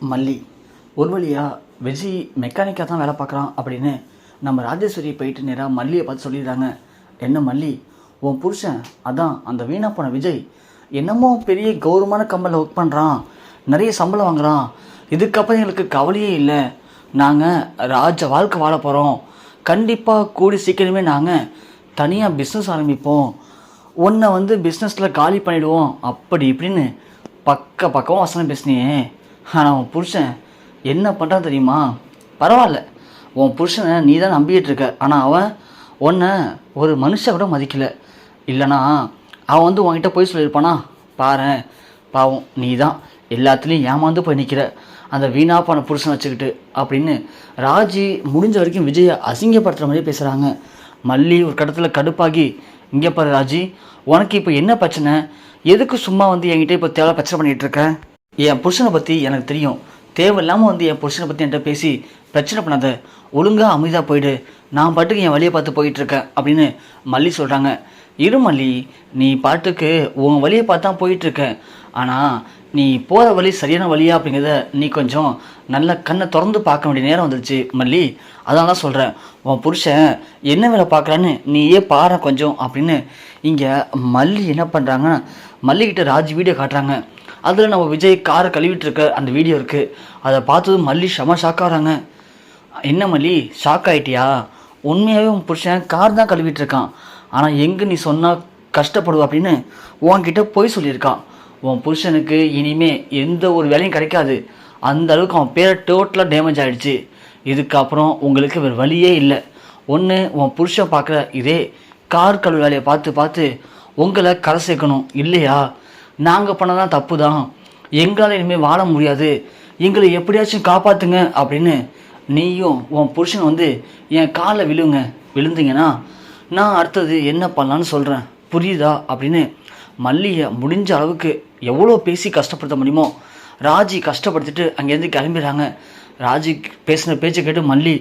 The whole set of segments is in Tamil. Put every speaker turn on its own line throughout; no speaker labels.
மல்லி ஒரு வழியாக விஜய் மெக்கானிக்காக தான் வேலை பார்க்குறான் அப்படின்னு நம்ம ராஜேஸ்வரி போயிட்டு நேராக மல்லியை பார்த்து சொல்லிடுறாங்க. என்ன மல்லி, உன் புருஷன் அதான் அந்த வீணா போன விஜய் என்னமோ பெரிய கௌரவமான கம்பெனியில் ஒர்க் பண்ணுறான், நிறைய சம்பளம் வாங்குகிறான், இதுக்கப்புறம் எங்களுக்கு கவலையே இல்லை, நாங்கள் ராஜ வாழ்க்கை வாழ போகிறோம், கண்டிப்பாக கூடி சீக்கிரமே நாங்கள் தனியாக பிஸ்னஸ் ஆரம்பிப்போம், உன்னை பிஸ்னஸில் காலி பண்ணிவிடுவோம் அப்படி இப்படின்னு பக்கமாக வசனம் பேசினியே. ஆனால் உன் புருஷன் என்ன பண்ணுறான் தெரியுமா? பரவாயில்ல, உன் புருஷனை நீ தான் நம்பிக்கிட்டு இருக்க, ஆனால் அவன் உன்னை ஒரு மனுஷன் கூட மதிக்கலை. இல்லைனா அவன் உன்கிட்ட போய் சொல்லியிருப்பானா? பாரு பாவம், நீ தான் எல்லாத்துலேயும் ஏமாந்து போய் நிற்கிற அந்த வீணா போன புருஷனை வச்சுக்கிட்டு அப்படின்னு ராஜி முடிஞ்ச வரைக்கும் விஜயை அசிங்கப்படுத்துகிற மாதிரி பேசுகிறாங்க. மல்லி ஒரு கடத்தில் கடுப்பாகி, இங்கே பாரு ராஜி, உனக்கு இப்போ என்ன பிரச்சனை? எதுக்கு சும்மா என்கிட்ட இப்போ தேவை பிரச்சனை பண்ணிகிட்டு இருக்க? என் புருஷனை பற்றி எனக்கு தெரியும், தேவையில்லாமல் என் புருஷனை பற்றி என்கிட்ட பேசி பிரச்சனை பண்ணாத, ஒழுங்காக அமைதியாக போயிடு, நான் பாட்டுக்கு என் வழியை பார்த்து போயிட்டுருக்கேன் அப்படின்னு மல்லி சொல்கிறாங்க. இரு மல்லி, நீ பாட்டுக்கு உன் வழியை பார்த்து தான் போயிட்டுருக்க, ஆனால் நீ போகிற வழி சரியான வழியா அப்படிங்கிறத நீ கொஞ்சம் நல்ல கண்ணை திறந்து பார்க்க வேண்டிய நேரம் வந்துருச்சு மல்லி. அதான் தான் சொல்கிறேன், உன் புருஷன் என்ன வேலை பார்க்குறான்னு நீயே பாரு கொஞ்சம் அப்படின்னு இங்கே மல்லி என்ன பண்ணுறாங்கன்னா, மல்லிக்கிட்ட ராஜ் வீடியோ காட்டுறாங்க. அதில் நம்ம விஜய் காரை கழுவிட்டு இருக்க அந்த வீடியோ இருக்குது. அதை பார்த்ததும் மல்லி செம ஷாக் ஆகிறாங்க. என்ன மல்லி, ஷாக் ஆகிட்டியா? உண்மையாகவே உன் புருஷன் கார் தான் கழுவிட்டு இருக்கான், ஆனால் எங்கே நீ சொன்னால் கஷ்டப்படுவ அப்படின்னு உன்கிட்ட போய் சொல்லியிருக்கான். உன் புருஷனுக்கு இனிமே எந்த ஒரு வேலையும் கிடைக்காது, அந்த அளவுக்கு அவன் பேரை டோட்டலாக டேமேஜ் ஆகிடுச்சு. இதுக்கப்புறம் உங்களுக்கு வேறு வழியே இல்லை. ஒன்று உன் புருஷன் பார்க்குற இதே கார் கழுவு வேலையை பார்த்து உங்களை கரை சேர்க்கணும், இல்லையா நாங்கள் பண்ணதான் தப்பு தான், எங்களால் இனிமேல் வாழ முடியாது, எங்களை எப்படியாச்சும் காப்பாற்றுங்க அப்படின்னு நீயும் உன் புருஷன் என் காலில் விழுந்தீங்கன்னா நான் அடுத்தது என்ன பண்ணலான்னு சொல்கிறேன், புரியுதா அப்படின்னு மல்லியை முடிஞ்ச அளவுக்கு எவ்வளோ பேசி கஷ்டப்படுத்த முடியுமோ ராஜி கஷ்டப்படுத்திட்டு அங்கேருந்து கிளம்பிடுறாங்க. ராஜி பேசின பேச்சை கேட்டு மல்லி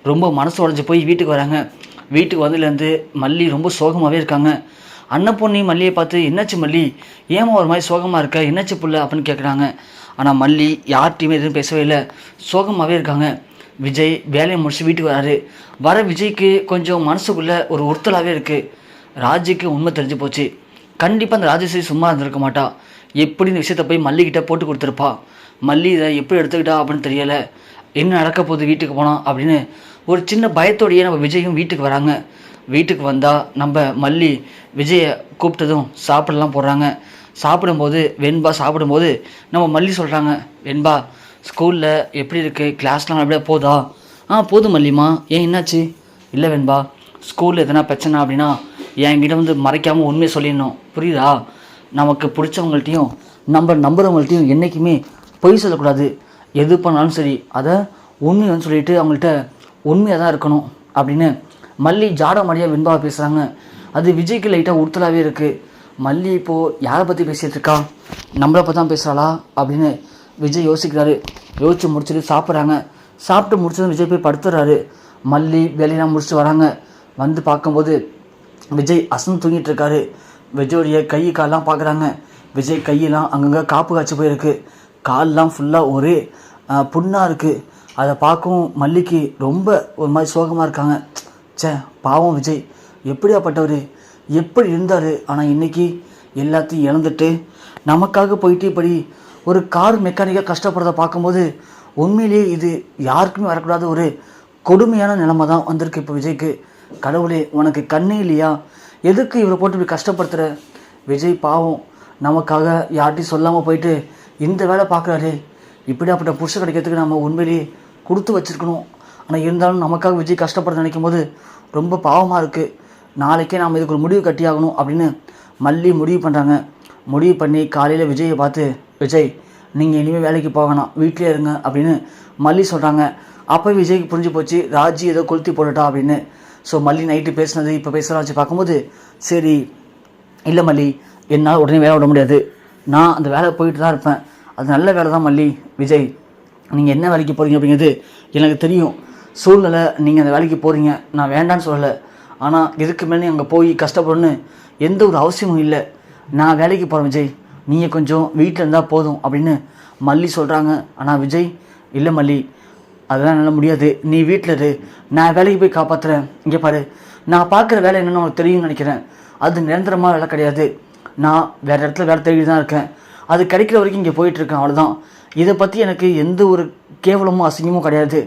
ரொம்ப மனசு உடஞ்சி போய் வீட்டுக்கு வராங்க. வீட்டுக்கு வந்ததுலேருந்து மல்லி ரொம்ப சோகமாகவே இருக்காங்க. அன்னப்பொண்ணி மல்லியை பார்த்து, என்னாச்சு மல்லி, ஏமா ஒரு மாதிரி சோகமாக இருக்க, என்னாச்சு புள்ள அப்படின்னு கேட்குறாங்க. ஆனால் மல்லி யார்கிட்டையுமே எதுவும் பேசவே இல்லை, சோகமாகவே இருக்காங்க. விஜய் வேலையை முடிச்சு வீட்டுக்கு வர விஜய்க்கு கொஞ்சம் மனசுக்குள்ளே ஒரு உறுத்தலாகவே இருக்குது. ராஜிக்கு உண்மை தெரிஞ்சு போச்சு. கண்டிப்பாக அந்த ராஜேஸ்வரி சும்மா இருந்திருக்க மாட்டா, எப்படி இந்த விஷயத்த போய் மல்லிக்கிட்ட போட்டு கொடுத்துருப்பா. மல்லி இதை எப்படி எடுத்துக்கிட்டா அப்படின்னு தெரியலை, என்ன நடக்க போகுது வீட்டுக்கு போனால் அப்படின்னு ஒரு சின்ன பயத்தோடையே நம்ம விஜயும் வீட்டுக்கு வராங்க. வீட்டுக்கு வந்தால் நம்ம மல்லி விஜயை கூப்பிட்டதும் சாப்பிடலாம் போடுறாங்க. சாப்பிடும்போது சாப்பிடும்போது நம்ம மல்லி சொல்கிறாங்க, வெண்பா ஸ்கூலில் எப்படி இருக்குது, கிளாஸ்லாம் அப்படியே போதா? போதும் மல்லிமா, ஏன் என்னாச்சு? இல்லை வெண்பா, ஸ்கூலில் எதனா பிரச்சனை அப்படின்னா என்கிட்ட மறைக்காமல் உண்மையை சொல்லிடணும், புரியுதா? நமக்கு பிடிச்சவங்கள்ட்டையும் நம்ம நம்புறவங்கள்ட்டையும் என்றைக்குமே பொய் சொல்லக்கூடாது, எது பண்ணாலும் சரி அதை உண்மையை சொல்லிட்டு அவங்கள்ட்ட உண்மையாக தான் இருக்கணும் அப்படின்னு மல்லி ஜாட மாடியாக வெண்பாவை பேசுகிறாங்க. அது விஜய்க்கு லைட்டாக உறுத்தலாகவே இருக்குது. மல்லி இப்போது யாரை பற்றி பேசிகிட்டு இருக்கா, நம்மளை பற்றி தான் பேசுகிறாளா அப்படின்னு விஜய் யோசிக்கிறாரு. யோசித்து முடிச்சுட்டு சாப்பிட்றாங்க. சாப்பிட்டு முடிச்சதும் விஜய் போய் படுத்துறாரு. மல்லி வேலையெல்லாம் முடிச்சுட்டு வராங்க. பார்க்கும்போது விஜய் அசந்து தூங்கிட்டு இருக்காரு. விஜயோடைய கை காலெலாம் பார்க்குறாங்க. விஜய் கையெல்லாம் அங்கங்கே காப்பு காய்ச்சி போயிருக்கு, கால்லாம் ஃபுல்லாக ஒரே புண்ணாக இருக்குது. அதை பார்க்கவும் மல்லிக்கு ரொம்ப ஒரு மாதிரி சோகமாக இருக்காங்க. பாவம் விஜய் எப்படியாப்பட்டவர், எப்படி இருந்தார், ஆனால் இன்றைக்கி எல்லாத்தையும் இழந்துட்டு நமக்காக போயிட்டு இப்படி ஒரு கார் மெக்கானிக்காக கஷ்டப்படுறத பார்க்கும்போது உண்மையிலேயே இது யாருக்குமே வரக்கூடாத ஒரு கொடுமையான நிலைமை தான் வந்திருக்கு இப்போ விஜய்க்கு. கடவுளே, உனக்கு கண்ணே இல்லையா, எதுக்கு இவரை போட்டு இப்படி கஷ்டப்படுத்துகிற? விஜய் பாவம் நமக்காக யார்ட்டையும் சொல்லாமல் போயிட்டு இந்த வேலை பார்க்குறாரு. இப்படியாப்பட்ட புருஷன் கிடைக்கிறதுக்கு நம்ம உண்மையிலேயே கொடுத்து வச்சுருக்கணும். ஆனால் இருந்தாலும் நமக்காக விஜய் கஷ்டப்படுற நினைக்கும் போது ரொம்ப பாவமாக இருக்குது. நாளைக்கே நாம் இதுக்கு ஒரு முடிவு கட்டியாகணும் அப்படின்னு மல்லி முடிவு பண்ணுறாங்க. முடிவு பண்ணி காலையில் விஜயை பார்த்து, விஜய் நீங்கள் இனிமேல் வேலைக்கு போகணும், வீட்டிலே இருங்க அப்படின்னு மல்லி சொல்கிறாங்க. அப்போ விஜய்க்கு புரிஞ்சு போச்சு, ராஜி ஏதோ கொளுத்தி போட்டுட்டா அப்படின்னு. ஸோ மல்லி நைட்டு பேசுனது இப்போ பேசுகிறா வச்சு பார்க்கும்போது, சரி இல்லை மல்லி, என்னால் உடனே வேலை விட முடியாது, நான் அந்த வேலை போயிட்டு தான் இருப்பேன், அது நல்ல வேலை தான் மல்லி. விஜய் நீங்கள் என்ன வேலைக்கு போகிறீங்க அப்படிங்கிறது எனக்கு தெரியும், சூழ்நிலை நீங்கள் அந்த வேலைக்கு போகிறீங்க, நான் வேண்டான்னு சொல்லலை, ஆனால் இதுக்கு மேலே அங்கே போய் கஷ்டப்படணுன்னு எந்த ஒரு அவசியமும் இல்லை, நான் வேலைக்கு போகிறேன் விஜய், நீங்கள் கொஞ்சம் வீட்டில் இருந்தால் போதும் அப்படின்னு மல்லி சொல்கிறாங்க. ஆனால் விஜய், இல்லை மல்லி, அதெல்லாம் என்னால் முடியாது, நீ வீட்டில் இரு, நான் வேலைக்கு போய் காப்பாற்றுறேன். இங்கே பாரு, நான் பார்க்குற வேலை என்னென்னு உனக்கு தெரியும்னு நினைக்கிறேன். அது நிரந்தரமாக வேலை கிடையாது. நான் வேறு இடத்துல வேலை தேடி தான் இருக்கேன். அது கிடைக்கிற வரைக்கும் இங்கே போயிட்டுருக்கேன், அவ்வளோதான். இதை பற்றி எனக்கு எந்த ஒரு கேவலமும் அசிங்கமும் கிடையாது.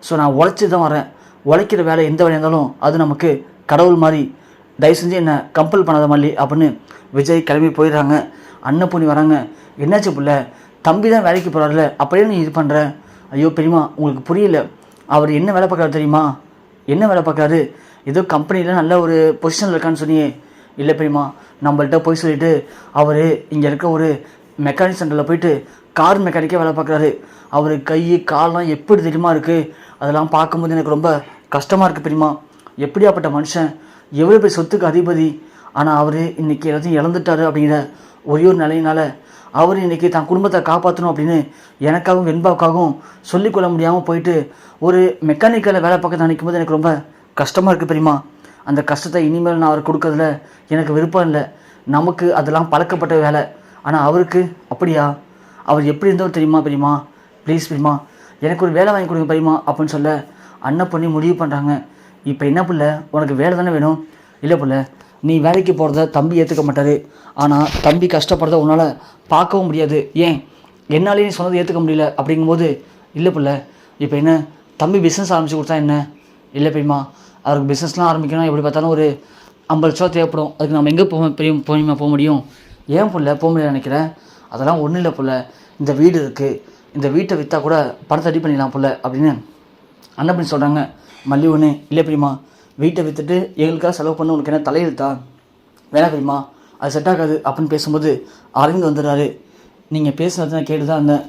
ஸோ நான் உழைச்சி தான் வரேன். உழைக்கிற வேலை எந்த வேலையாக இருந்தாலும் அது நமக்கு கடவுள் மாதிரி. தயவு செஞ்சு என்னை கம்பல் பண்ணாத மல்லி அப்படின்னு விஜய் கிளம்பி போயிடுறாங்க. அன்னப்பூர்ணி வராங்க. என்னாச்சு புள்ள, தம்பி தான் வேலைக்கு போகிறாருல, அப்படியே நீ இது பண்ணுற? ஐயோ பெரியம்மா, உங்களுக்கு புரியல. அவர் என்ன வேலை பார்க்குறாரு தெரியுமா? என்ன வேலை பார்க்குறாரு? ஏதோ கம்பெனியில் நல்ல ஒரு பொசிஷனில் இருக்கான்னு சொன்னியே. இல்லை பெரியம்மா, நம்மள்கிட்ட போய் சொல்லிவிட்டு அவர் இங்கே இருக்க ஒரு மெக்கானிக் சென்டரில் போயிட்டு கார் மெக்கானிக்காக வேலை பார்க்குறாரு. அவர் கை காலெலாம் எப்படி தெரியுமா இருக்குது? அதெல்லாம் பார்க்கும்போது எனக்கு ரொம்ப கஷ்டமாக இருக்குது பெரியம்மா. எப்படியாப்பட்ட மனுஷன், எவ்வளோ பேர் சொத்துக்கு அதிபதி, ஆனால் அவர் இன்றைக்கி எல்லாத்தையும் இழந்துட்டார் அப்படிங்கிற ஒரே ஒரு நிலையினால் அவர் இன்றைக்கி தன் குடும்பத்தை காப்பாற்றணும் அப்படின்னு எனக்காகவும் வெண்பாவுக்காகவும் சொல்லிக்கொள்ள முடியாமல் போயிட்டு ஒரு மெக்கானிக்கலில் வேலை பார்க்க நினைக்கும் போது எனக்கு ரொம்ப கஷ்டமாக இருக்குது பெரியம்மா. அந்த கஷ்டத்தை இனிமேல் நான் அவர் கொடுக்கறதுல எனக்கு விருப்பம் இல்லை. நமக்கு அதெல்லாம் பழக்கப்பட்ட வேலை. ஆனால் அவருக்கு அப்படியா? அவர் எப்படி இருந்தவர் தெரியுமா பெரியம்மா? ப்ளீஸ் பெரியம்மா, எனக்கு ஒரு வேலை வாங்கி கொடுங்க பெரியம்மா அப்படின்னு சொல்ல அன்னப்பண்ணி முடிவு பண்ணுறாங்க. இப்போ என்ன பிள்ளை, உனக்கு வேலை தானே வேணும்? இல்லை பிள்ளை, நீ வேலைக்கு போகிறத தம்பி ஏற்றுக்க மாட்டார். ஆனால் தம்பி கஷ்டப்படுறத உன்னால் பார்க்கவும் முடியாது. ஏன் என்னாலே நீ சொன்னதை ஏற்றுக்க முடியல அப்படிங்கும்போது, இல்லை பிள்ளை, இப்போ என்ன தம்பி பிஸ்னஸ் ஆரம்பித்து கொடுத்தா என்ன? இல்லை பெரியம்மா, அவருக்கு பிஸ்னஸ்லாம் ஆரம்பிக்கணும், எப்படி பார்த்தாலும் ஒரு 50 லட்ச ரூபா தேவைப்படும். அதுக்கு நம்ம எங்கே போக முடியும்? ஏன் பிள்ளை போக முடியாது நினைக்கிறேன்? அதெல்லாம் ஒன்றும் இல்லை பிள்ளை, இந்த வீடு இருக்குது, இந்த வீட்டை விற்றா கூட பணத்தை ரெடி பண்ணிடலாம் பிள்ளை அப்படின்னு அண்ணப்படி சொல்கிறாங்க. மல்லி ஒன்று, இல்லை பெரியம்மா, வீட்டை விற்றுட்டு எங்களுக்காக செலவு பண்ண உனக்கு என்ன தலையெழுத்தா? வேணா பெரியம்மா, அது செட் ஆகாது அப்படின்னு பேசும்போது அரவிந்த் வந்துடுறாரு. நீங்கள் பேசுனது நான் கேட்டு தான் இருந்தேன்.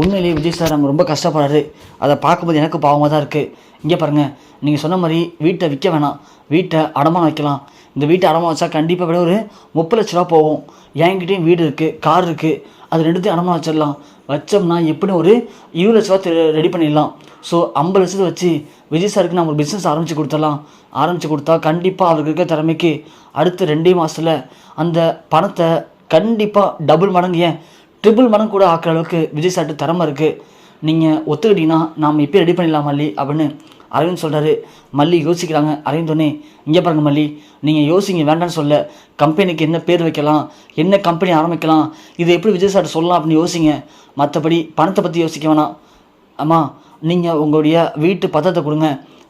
உண்மையிலேயே விஜய் சார் அங்கே ரொம்ப கஷ்டப்படுறாரு. அதை பார்க்கும்போது எனக்கு பாவமாக தான் இருக்குது. இங்கே பாருங்கள், நீங்கள் சொன்ன மாதிரி வீட்டை விற்க வேணாம், வீட்டை அடமானம் வைக்கலாம். இந்த வீட்டை அடமானம் வச்சா கண்டிப்பாக விட ஒரு 30 லட்ச ரூபா போகும். என்கிட்டையும் வீடு இருக்குது, கார் இருக்குது, அது ரெண்டுத்தையும் அடமானம் வச்சிடலாம். வச்சோம்னா எப்படி ஒரு 20 லட்ச ரூபா ரெடி பண்ணிடலாம். ஸோ 50 லட்சத்தை வச்சு விஜய் சாருக்கு நம்ம ஒரு பிஸ்னஸ் ஆரம்பித்து கொடுத்துடலாம். ஆரம்பித்து கொடுத்தா கண்டிப்பாக அவருக்கு இருக்க திறமைக்கு அடுத்த 2 மாதத்தில் அந்த பணத்தை கண்டிப்பாக டபுள் மடங்கு, ஏன் ட்ரிபிள் மடங்கு கூட ஆக்கிற அளவுக்கு விஜய் சார்ட்டு திறமை இருக்குது. நீங்கள் ஒத்துக்கிட்டீங்கன்னா நாம் இப்போ ரெடி பண்ணிடலாம் மல்லி அப்படின்னு அரவிந்த் சொல்கிறாரு. மல்லி யோசிக்கிறாங்க. அரவிந்த் ஒன்னே, இங்கே பாருங்கள் மல்லி, நீங்கள் யோசிங்க, வேண்டான்னு சொல்ல, கம்பெனிக்கு என்ன பேர் வைக்கலாம், என்ன கம்பெனி ஆரம்பிக்கலாம், இதை எப்படி விஜய் சார்ட்டு சொல்லலாம் அப்படின்னு யோசிங்க. மற்றபடி பணத்தை பற்றி யோசிக்க வேணாம். அம்மா, நீங்கள் உங்களுடைய வீட்டு பத்திரத்தை கொடுங்க,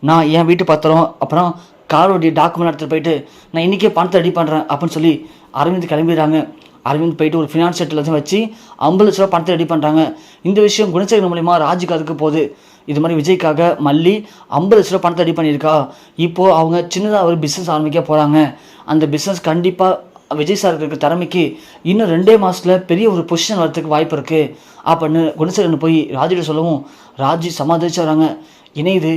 நான் என் வீட்டு பத்திரம் அப்புறம் காரோடைய டாக்குமெண்ட் எடுத்துகிட்டு போயிட்டு நான் இன்றைக்கே பணத்தை ரெடி பண்ணுறேன் அப்படின்னு சொல்லி அரவிந்த் கிளம்பிடுறாங்க. அரவிந்த் போயிட்டு ஒரு ஃபினான்ஸ் செட்டில் வச்சு 50 லட்ச ரூபா பணத்தை ரெடி பண்ணுறாங்க. இந்த விஷயம் குணசேகரன் மூலிமா ராஜுக்கு அதுக்கு போகுது. இது மாதிரி விஜய்க்காக மல்லி 50 லட்ச ரூபா பணத்தை ரெடி பண்ணியிருக்கா. இப்போது அவங்க சின்னதாக ஒரு பிஸ்னஸ் ஆரம்பிக்க போகிறாங்க. அந்த பிஸ்னஸ் கண்டிப்பாக விஜய் சாருக்கு இருக்க திறமைக்கு இன்னும் 2 மாதத்தில் பெரிய ஒரு பொசிஷன் வரத்துக்கு வாய்ப்பு இருக்குது அப்படின்னு குணசேகரன் போய் ராஜுகிட்ட சொல்லவும் ராஜு சமாளிச்சு வராங்க. இணையுது,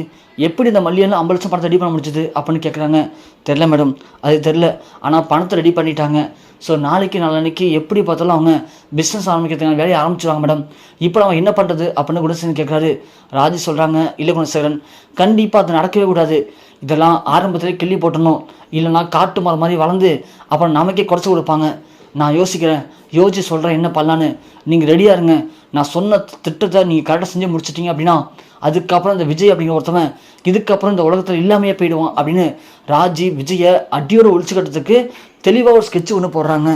எப்படி இந்த மல்லியெல்லாம் 50 லட்சம் பணத்தை ரெடி பண்ண முடிஞ்சது அப்படின்னு கேட்குறாங்க. தெரில மேடம், அது தெரில, ஆனால் பணத்தை ரெடி பண்ணிட்டாங்க. ஸோ நாளைக்கு நாளன்னைக்கு எப்படி பார்த்தாலும் அவங்க பிஸ்னஸ் ஆரம்பிக்கிறதுக்கான வேலையை ஆரம்பிச்சிடுவாங்க மேடம். இப்போ அவங்க என்ன பண்ணுறது அப்படின்னு குணசேகரன் கேட்குறாரு. ராஜு சொல்கிறாங்க, இல்லை குணசேகரன், கண்டிப்பாக அது நடக்கவே கூடாது. இதெல்லாம் ஆரம்பத்திலே கிள்ளி போட்டணும், இல்லைனா காட்டு மரம் மாதிரி வளர்ந்து அப்புறம் நமக்கே குறைச்சி கொடுப்பாங்க. நான் யோசிக்கிறேன், யோசிச்சு சொல்கிறேன் என்ன பண்ணலான்னு. நீங்கள் ரெடியாக இருங்க. நான் சொன்ன திட்டத்தை நீங்கள் கரெக்டாக செஞ்சு முடிச்சிட்டிங்க அப்படின்னா அதுக்கப்புறம் இந்த விஜய் அப்படிங்கிற ஒருத்தவன் இதுக்கப்புறம் இந்த உலகத்தில் இல்லாமையே போயிடுவான் அப்படின்னு ராஜி விஜயை அடியோடு ஒழிச்சு கட்டுறதுக்கு தெளிவாக ஒரு ஸ்கெட்ச் ஒன்று போடுறாங்க.